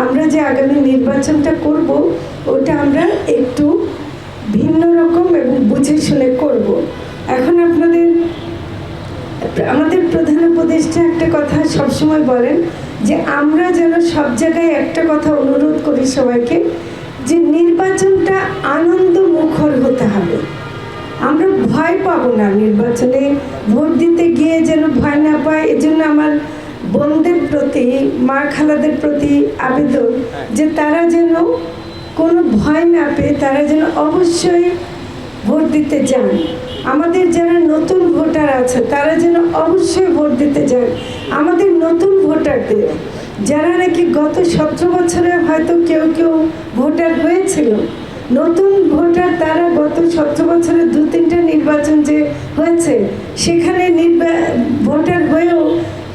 আমরা যে আগামী নির্বাচনটা করব ওটা আমরা একটু ভিন্ন রকম এবং বুঝে শুনে করব। এখন আমাদের প্রধান উপদেষ্টা একটা কথা সবসময় বলেন যে আমরা যেন সব জায়গায় একটা কথা অনুরোধ করি সবাইকে, যে নির্বাচনটা আনন্দ মুখর হতে হবে। আমরা ভয় পাবো না, নির্বাচনে ভোট দিতে গিয়ে যেন ভয় না পায়। এজন্য আমার বোনদের প্রতি, মা খালাদের প্রতি আবেদন যে তারা যেন কোনো ভয় না পেয়ে তারা যেন অবশ্যই ভোট দিতে যান। আমাদের যারা নতুন ভোটার আছে তারা যেন অবশ্যই ভোট দিতে যান। আমাদের নতুন ভোটারদের যারা নাকি গত 17 বছরে হয়তো কেউ কেউ ভোটার হয়েছিল, নতুন ভোটার তারা গত 17 বছরে 2-3টা নির্বাচন যে হয়েছে সেখানে ভোটার হয়েও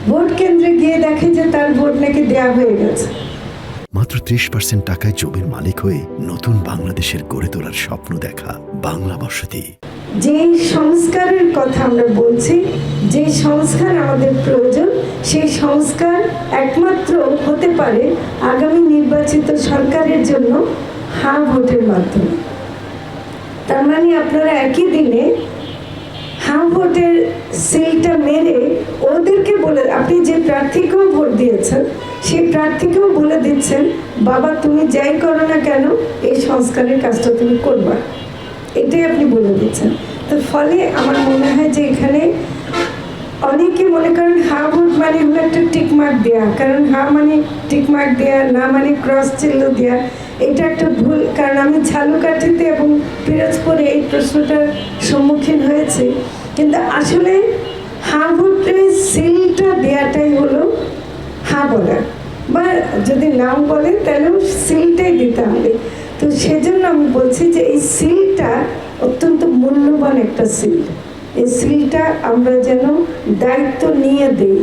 ভোট কেন্দ্রে গিয়ে দেখে যে তার ভোট নাকি দেয়া হয়ে গেছে। মাত্র 30% টাকায় জমির মালিক হয়ে নতুন বাংলাদেশের গড়ে তোলার স্বপ্ন দেখা বাংলা বসতি। যে সংস্কারের কথা আমরা বলছি, যে সংস্কার আমাদের প্রয়োজন, সেই সংস্কার একমাত্র হতে পারে আগামী নির্বাচিত সরকারের জন্য হ্যাঁ ভোটের মাধ্যমে। তার মানে আপনারা একই দিনে হ্যাঁ ভোটের সিলটা মেরে ওদেরকে বলে, আপনি যে প্রার্থীকেও ভোট দিয়েছেন সেই প্রার্থীকেও বলে দিচ্ছেন, বাবা তুমি যাই করো না কেন এই সংস্কারের কাজটা তুমি করবা, এটাই আপনি বলে দিচ্ছেন। তো ফলে আমার মনে হয় যে এখানে অনেকে মনে করেন হ্যাঁ ভোট মানে হলো একটা টিকমার্ক দেওয়া, কারণ হ্যাঁ মানে টিকমার্ক দেওয়া, না মানে ক্রস চিহ্ন দেওয়া, এটা একটা ভুল। কারণ আমি ঝালুকাঠিতে এবং পিরোজপুরে এই প্রশ্নটার সম্মুখীন হয়েছি, কিন্তু আসলে হ্যাঁ ভোটের সিলটা দেওয়াটাই হলো হ্যাঁ বলা, বা যদি নাও বলে তাহলেও সিলটাই দিতে হবে। তো সেজন্য আমি বলছি যে এই সিলটা অত্যন্ত মূল্যবান একটা সিল। এই সিলটা আমরা যেন দায়িত্ব নিয়ে দিই।